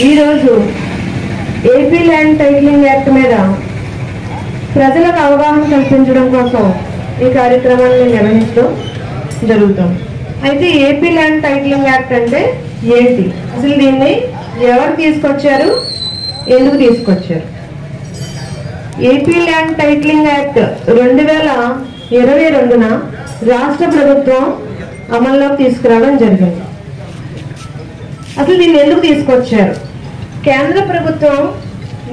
ఈరోజు AP land titling act మీద ప్రజలకు అవగాహన కల్పించడం కోసం ఈ కార్యక్రమాన్ని నిర్వహించడం జరుగుతుంది. అయితే ఏపీ ల్యాండ్ టైటిలింగ్ యాక్ట్ అంటే ఏంటి, అసలు దీన్ని ఎవరు తీసుకొచ్చారు, ఎందుకు తీసుకొచ్చారు? ఏపీ ల్యాండ్ టైటిలింగ్ యాక్ట్ 2022న రాష్ట్ర ప్రభుత్వం అమల్లోకి తీసుకురావడం జరిగింది. అసలు దీన్ని ఎందుకు తీసుకొచ్చారు? కేంద్ర ప్రభుత్వం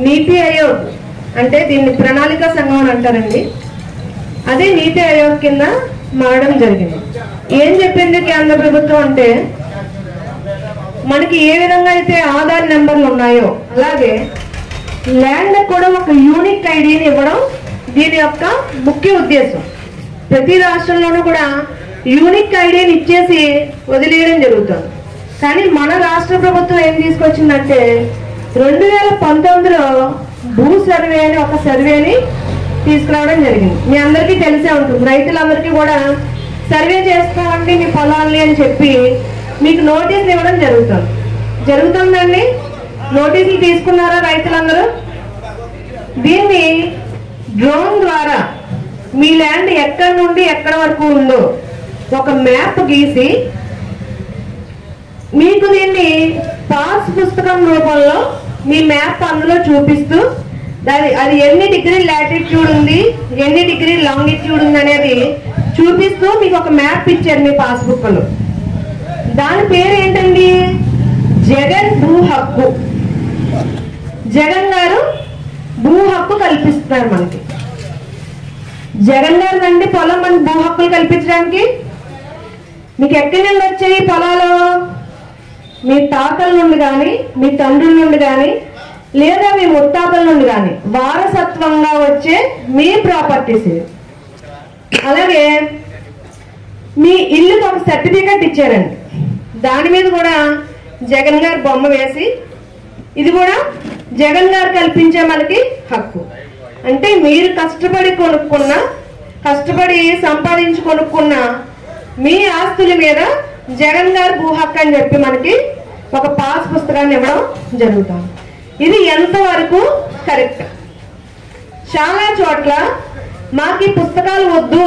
నీతి ఆయోగ్ అంటే దీన్ని ప్రణాళిక సంఘం అని అంటారండి, అదే నీతి ఆయోగ్ కింద మారడం జరిగింది. ఏం చెప్పింది కేంద్ర ప్రభుత్వం అంటే, మనకి ఏ విధంగా అయితే ఆధార్ నెంబర్లు ఉన్నాయో అలాగే ల్యాండ్ కూడా ఒక యూనిక్ ఐడిని ఇవ్వడం దీని యొక్క ముఖ్య ఉద్దేశం. ప్రతి రాష్ట్రంలోనూ కూడా యూనిక్ ఐడిని ఇచ్చేసి వదిలేయడం జరుగుతుంది. కానీ మన రాష్ట్ర ప్రభుత్వం ఏం తీసుకొచ్చిందంటే 2019లో భూ సర్వే అని ఒక సర్వేని తీసుకురావడం జరిగింది. మీ అందరికీ తెలిసే ఉంటుంది, రైతులందరికీ కూడా సర్వే చేస్తామండి మీ పొలాల్ని అని చెప్పి మీకు నోటీసులు ఇవ్వడం జరుగుతుందండి. నోటీసులు తీసుకున్నారా రైతులందరూ? దీన్ని డ్రోన్ ద్వారా మీ ల్యాండ్ ఎక్కడి నుండి ఎక్కడి వరకు ఉందో ఒక మ్యాప్ గీసి మీకు దీన్ని పాస్ పుస్తకం రూపంలో మీ మ్యాప్ అందులో చూపిస్తూ అది ఎన్ని డిగ్రీ లాటిట్యూడ్ ఉంది, ఎన్ని డిగ్రీ లాంగిట్యూడ్ ఉంది అనేది చూపిస్తూ మీకు ఒక మ్యాప్ ఇచ్చారు మీ పాస్బుక్ లో. దాని పేరు ఏంటండి? జగన్ భూ హక్కు. జగన్ గారు భూ హక్కు కల్పిస్తున్నారు మనకి. జగన్ గారు నండి పొలం మనకి భూ హక్కులు కల్పించడానికి. మీకు ఎక్కడి నుండి వచ్చాయి పొలాలు? మీ తాతల నుండి కానీ, మీ తండ్రుల నుండి కానీ, లేదా మీ ముత్తాతల నుండి కానీ వారసత్వంగా వచ్చే మీ ప్రాపర్టీస్. అలాగే మీ ఇల్లుకి ఒక సర్టిఫికెట్ ఇచ్చారండి, దాని మీద కూడా జగన్ గారు బొమ్మ వేసి ఇది కూడా జగన్ గారు కల్పించే మనకి హక్కు. అంటే మీరు కష్టపడి సంపాదించి కొనుక్కున్న మీ ఆస్తుల మీద జగన్ గారు భూ హక్కు అని చెప్పి మనకి ఒక పాస్ పుస్తకాన్ని ఇవ్వడం జరుగుతుంది. ఇది ఎంతవరకు కరెక్ట్? చాలా చోట్ల మాకు ఈ పుస్తకాలు వద్దు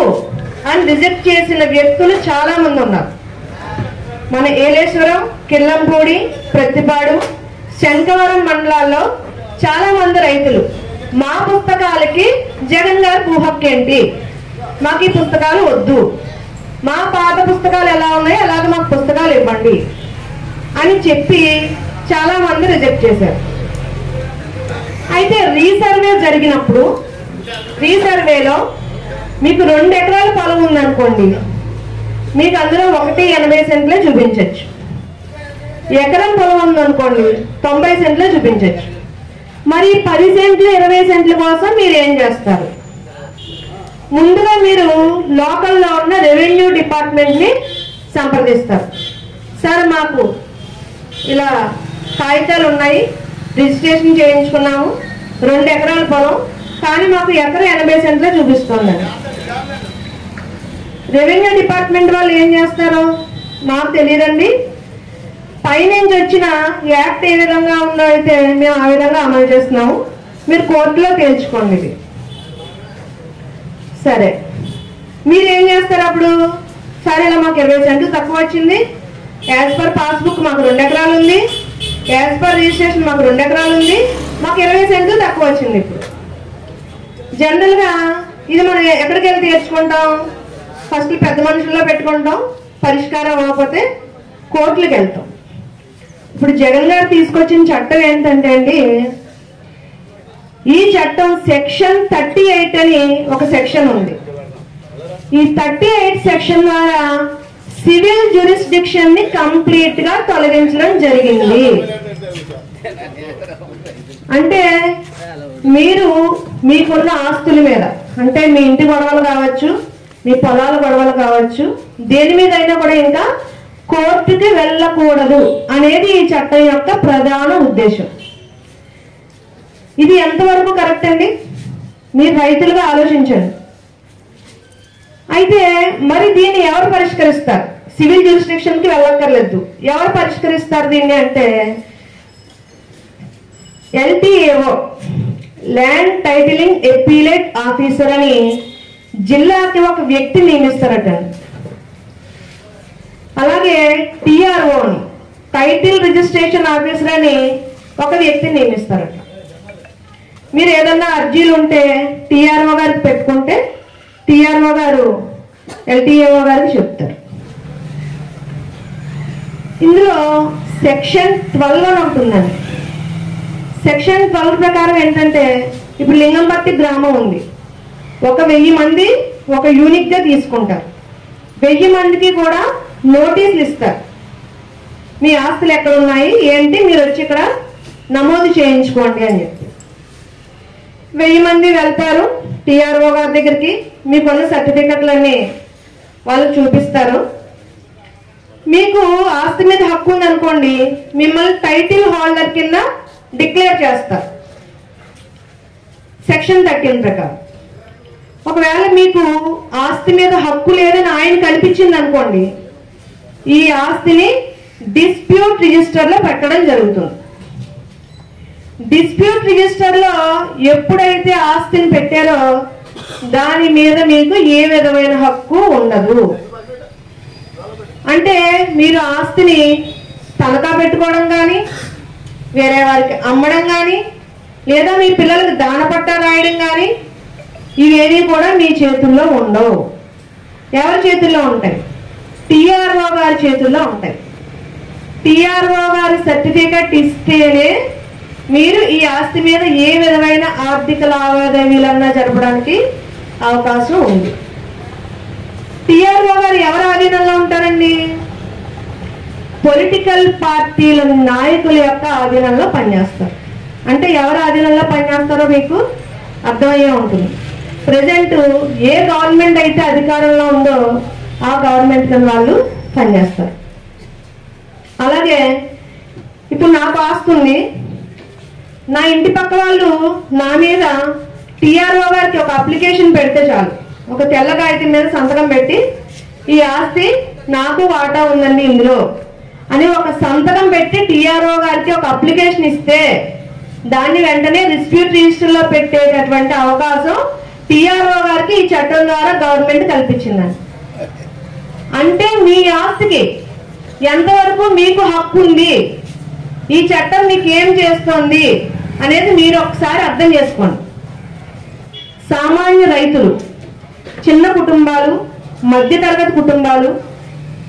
అని రిజెక్ట్ చేసిన వ్యక్తులు చాలా మంది ఉన్నారు. మన ఏలేశ్వరం, కిల్లంపూడి, ప్రతిపాడు, శంకవరం మండలాల్లో చాలా మంది రైతులు మా పుస్తకాలకి జగన్ గారి భూ హక్కు ఏంటి, మాకు ఈ పుస్తకాలు వద్దు, మా పాత పుస్తకాలు ఎలా ఉన్నాయో అలాగే మాకు పుస్తకాలు ఇవ్వండి అని చెప్పి చాలా మంది రిజెక్ట్ చేశారు. అయితే రీసర్వే జరిగినప్పుడు రీసర్వేలో మీకు 2 ఎకరాల పొలం ఉందనుకోండి, మీకు అందులో 180 సెంట్లే చూపించవచ్చు. ఎకరం పొలం ఉందనుకోండి 90 సెంట్లే చూపించవచ్చు. మరి 10 సెంట్లు 20 సెంట్ల కోసం మీరు ఏం చేస్తారు? ముందుగా మీరు లోకల్లో ఉన్న రెవెన్యూ డిపార్ట్మెంట్ని సంప్రదిస్తారు. సార్ మాకు ఇలా కాగితాలు ఉన్నాయి, రిజిస్ట్రేషన్ చేయించుకున్నాము, 2 ఎకరాల పొలం, కానీ మాకు ఎకరం 80 సెంట్లే చూపిస్తుందని. రెవెన్యూ డిపార్ట్మెంట్ వాళ్ళు ఏం చేస్తారు? మాకు తెలియదండి, పైనుంచి వచ్చిన యాక్ట్ ఏ విధంగా ఉందో అయితే మేము ఆ విధంగా అమలు చేస్తున్నాము, మీరు కోర్టులో తేల్చుకోండి ఇది. సరే, మీరేం చేస్తారు అప్పుడు? సరే ఇలా మాకు 20 సెంట్లు తక్కువ వచ్చింది, యాజ్ పర్ పాస్బుక్ మాకు 2 ఎకరాలు ఉంది, యాజ్ పర్ రిజిస్ట్రేషన్ మాకు 2 ఎకరాలు ఉంది, మాకు 20 సెంట్లు తక్కువ వచ్చింది. ఇప్పుడు జనరల్గా ఇది మనం ఎక్కడికి వెళ్ళి తీర్చుకుంటాం? ఫస్ట్ పెద్ద మనుషుల్లో పెట్టుకుంటాం, పరిష్కారం అవ్వకపోతే కోర్టులకు వెళ్తాం. ఇప్పుడు జగన్ గారు తీసుకొచ్చిన చట్టం ఏంటంటే అండి, ఈ చట్టం సెక్షన్ 38 అని ఒక సెక్షన్ ఉంది. ఈ 38 సెక్షన్ ద్వారా సివిల్ జ్యూరిస్డిక్షన్ ని కంప్లీట్ గా తొలగించడం జరిగింది. అంటే మీరు మీకున్న ఆస్తుల మీద, అంటే మీ ఇంటి గొడవలు కావచ్చు, మీ పొలాల గొడవలు కావచ్చు, దేని మీద అయినా కూడా ఇంకా కోర్టుకి వెళ్ళకూడదు అనేది ఈ చట్టం యొక్క ప్రధాన ఉద్దేశం. ఇది ఎంతవరకు కరెక్ట్ అండి? మీరు రైతులుగా ఆలోచించండి. అయితే మరి దీన్ని ఎవరు పరిష్కరిస్తారు? సివిల్ జ్యూరిస్డిక్షన్ కి వెళ్ళక్కర్లేదు. ఎవరు పరిష్కరిస్తారు దీన్ని అంటే LTAO ల్యాండ్ టైటిలింగ్ ఎపీలేట్ ఆఫీసర్ అని జిల్లాకి ఒక వ్యక్తి నియమిస్తారట. అలాగే TRO టైటిల్ రిజిస్ట్రేషన్ ఆఫీసర్ అని ఒక వ్యక్తి నియమిస్తారట. మీరు ఏదన్నా అర్జీలు ఉంటే TRO గారికి పెట్టుకుంటే TRO గారు LTAO గారికి చెప్తారు. ఇందులో సెక్షన్ 12 అని ఉంటుందండి. సెక్షన్ 12 ప్రకారం ఏంటంటే, ఇప్పుడు లింగంపర్తి గ్రామం ఉంది, ఒక 1000 మంది ఒక యూనిట్గా తీసుకుంటారు. 1000 మందికి కూడా నోటీసులు ఇస్తారు, మీ ఆస్తులు ఎక్కడ ఉన్నాయి ఏంటి, మీరు వచ్చి ఇక్కడ నమోదు చేయించుకోండి అని చెప్పి. 1000 మంది వెళ్తారు TRO గారి దగ్గరికి, మీకున్న సర్టిఫికెట్లన్నీ వాళ్ళు చూపిస్తారు. మీకు ఆస్తి మీద హక్కు ఉందనుకోండి, మిమ్మల్ని టైటిల్ హోల్డర్ కింద డిక్లేర్ చేస్తారు సెక్షన్ 13 ప్రకారం. ఒకవేళ మీకు ఆస్తి మీద హక్కు లేదని ఆయన కల్పించింది అనుకోండి, ఈ ఆస్తిని డిస్ప్యూట్ రిజిస్టర్లో పెట్టడం జరుగుతుంది. డిస్ప్యూట్ రిజిస్టర్లో ఎప్పుడైతే ఆస్తిని పెట్టారో దాని మీద మీకు ఏ విధమైన హక్కు ఉండదు. అంటే మీరు ఆస్తిని తనఖా పెట్టుకోవడం కానీ, వేరే వారికి అమ్మడం కానీ, లేదా మీ పిల్లలకు దానపట్టా రాయడం కానీ, ఇవేవి కూడా మీ చేతుల్లో ఉండవు. ఎవరి చేతుల్లో ఉంటాయి? TRO గారి చేతుల్లో ఉంటాయి. TRO గారి సర్టిఫికెట్ ఇస్తేనే మీరు ఈ ఆస్తి మీద ఏ విధమైన ఆర్థిక లావాదేవీలన్నా జరపడానికి అవకాశం ఉంది. TRO గారు ఎవరి ఆధీనంలో ఉంటారండి? పొలిటికల్ పార్టీల నాయకుల యొక్క ఆధీనంలో పనిచేస్తారు. అంటే ఎవరి ఆధీనంలో పనిచేస్తారో మీకు అర్థమయ్యే ఉంటుంది. ప్రజెంట్ ఏ గవర్నమెంట్ అయితే అధికారంలో ఉందో ఆ గవర్నమెంట్ కింద వాళ్ళు పనిచేస్తారు. అలాగే ఇప్పుడు నాకు ఆస్తుంది, నా ఇంటి పక్క వాళ్ళు నా మీద TRO గారికి ఒక అప్లికేషన్ పెడితే చాలు, ఒక తెల్ల కాగితం మీద సంతకం పెట్టి ఈ ఆస్తి నాకు వాటా ఉందండి ఇందులో అని ఒక సంతకం పెట్టి TRO గారికి ఒక అప్లికేషన్ ఇస్తే దాన్ని వెంటనే డిస్ప్యూట్ రిజిస్టర్లో పెట్టేటటువంటి అవకాశం TRO గారికి ఈ చట్టం ద్వారా గవర్నమెంట్ కల్పించిందండి. అంటే మీ ఆస్తికి ఎంతవరకు మీకు హక్కు ఉంది, ఈ చట్టం మీకు ఏం చేస్తోంది అనేది మీరు ఒకసారి అర్థం చేసుకోండి. సామాన్య రైతులు, చిన్న కుటుంబాలు, మధ్యతరగతి కుటుంబాలు,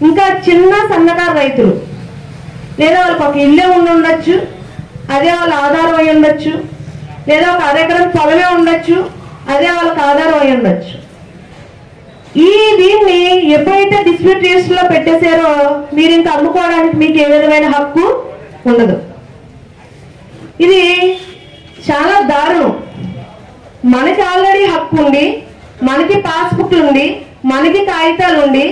ఇంకా చిన్న సన్నకారు రైతులు, లేదా వాళ్ళకి ఒక ఇల్లే ఉండి ఉండొచ్చు, అదే వాళ్ళ ఆధారం అయి ఉండొచ్చు, లేదా ఒక అరెకరం పొలమే ఉండొచ్చు, అదే వాళ్ళకి ఆధారం అయి ఉండొచ్చు. దీన్ని ఎప్పుడైతే డిస్ప్యూట్ రిజిస్టర్లో పెట్టేశారో మీరు ఇంకా అమ్ముకోవడానికి మీకు ఏ విధమైన హక్కు ఉండదు. ఇది చాలా దారుణం. మనకి ఆల్రెడీ హక్కు ఉండి, మనకి పాస్బుక్లు ఉండి, మనకి కాగితాలు ఉండి,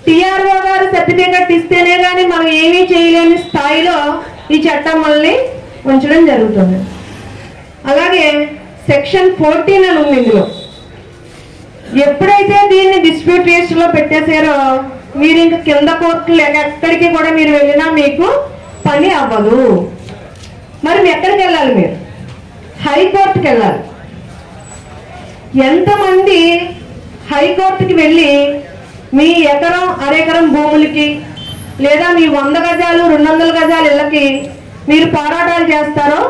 TRO గారు సర్టిఫికెట్ ఇస్తేనే కానీ మనం ఏమీ చేయలేని స్థాయిలో ఈ చట్టం మనల్ని ఉంచడం జరుగుతుంది. అలాగే సెక్షన్ 14 అని ఉంది ఇందులో. ఎప్పుడైతే దీన్ని డిస్ప్యూట్ రిజిస్టర్లో పెట్టేశారో మీరు ఇంక కింద కోర్టులు ఎక్కడికి కూడా మీరు వెళ్ళినా మీకు పని అవ్వదు. మరి ఎక్కడికి వెళ్ళాలి? మీరు హైకోర్టుకి వెళ్ళాలి. ఎంతమంది హైకోర్టుకి వెళ్ళి మీ ఎకరం అరెకరం భూములకి, లేదా మీ 100 గజాలు 200 గజాల ఇళ్ళకి మీరు పోరాటాలు చేస్తారో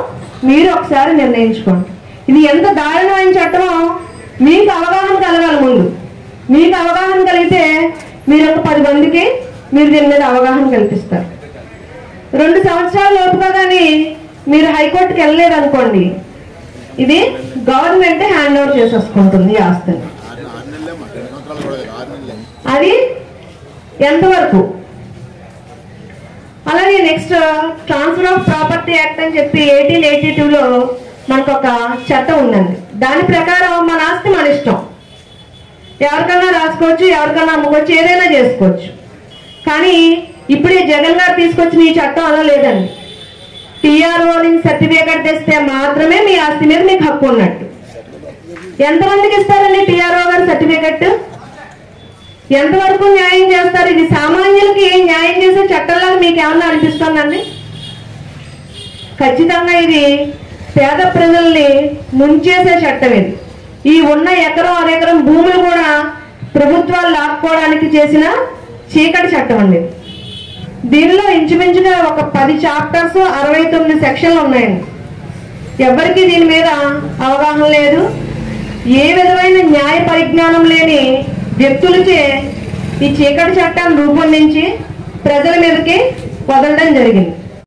మీరు ఒకసారి నిర్ణయించుకోండి. ఇది ఎంత దారుణమైన చట్టమో మీకు అవగాహన కలగాలి. ముందు మీకు అవగాహన కలిగితే మీరు ఒక 10 మందికి మీరు దీని మీద అవగాహన కల్పిస్తారు. 2 సంవత్సరాల లోపుగా కానీ మీరు హైకోర్టుకి వెళ్ళలేదనుకోండి, ఇది గవర్నమెంట్ హ్యాండ్ ఓవర్ చేసేసుకుంటుంది ఈ ఆస్తిని. అది ఎంతవరకు? అలాగే next transfer of property act అని చెప్పి 1882లో మనకు ఒక చట్టం ఉందండి. దాని ప్రకారం మన ఆస్తి మన ఇష్టం, ఎవరికన్నా రాసుకోవచ్చు, ఎవరికన్నా అమ్ముకోవచ్చు, ఏదైనా చేసుకోవచ్చు. కానీ ఇప్పుడే జగన్ గారు తీసుకొచ్చిన ఈ చట్టం అలా లేదండి. TRO నుంచి సర్టిఫికేట్ తెస్తే మాత్రమే మీ ఆస్తి మీద మీకు హక్కు ఉన్నట్టు. ఎంతమందికి ఇస్తారండి TRO గారు సర్టిఫికెట్? ఎంతవరకు న్యాయం చేస్తారు? ఇది సామాన్యులకి న్యాయం చేసే చట్టంలాగా మీకు ఏమన్నా అనిపిస్తుందండి? ఖచ్చితంగా ఇది పేద ప్రజల్ని ముంచేసే చట్టం ఇది. ఈ ఉన్న ఎకరం అరెకరం భూములు కూడా ప్రభుత్వాలు లాక్కోవడానికి చేసిన చీకటి చట్టం అండి. దీనిలో ఇంచుమించుగా ఒక 10 చాప్టర్స్ 69 సెక్షన్లు ఉన్నాయండి. ఎవరికి దీని మీద అవగాహన లేదు. ఏ విధమైన న్యాయ పరిజ్ఞానం లేని వ్యక్తులచే ఈ చీకటి చట్టాన్ని రూపొందించి ప్రజల మీదకి వదలడం జరిగింది.